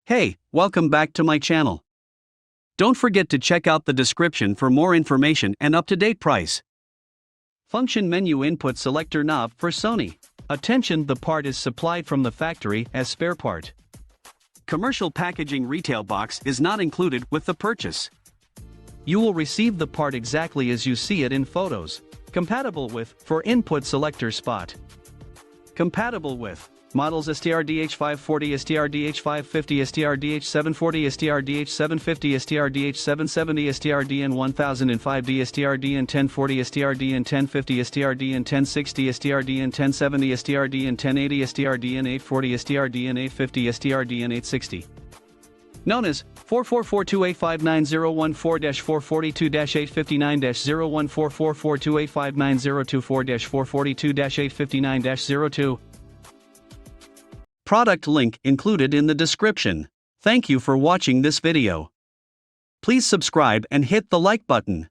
Hey, welcome back to my channel. Don't forget to check out the description for more information and up-to-date price. Function Menu Input Selector Knob for Sony. Attention, the part is supplied from the factory as spare part. Commercial packaging retail box is not included with the purchase. You will receive the part exactly as you see it in photos. Compatible with, for input selector spot. Compatible with models STRDH540, STRDH550, STRDH740, STRDH750, STRDH770, STRDN1005D, STRDN1040, STRDN1050, STRDN1060, STRDN1070, STRDN1080, STRDN840, STRDN850, STRDN860. Known as 444285901-442-859-01444285902-442-859-02. Product link included in the description. Thank you for watching this video. Please subscribe and hit the like button.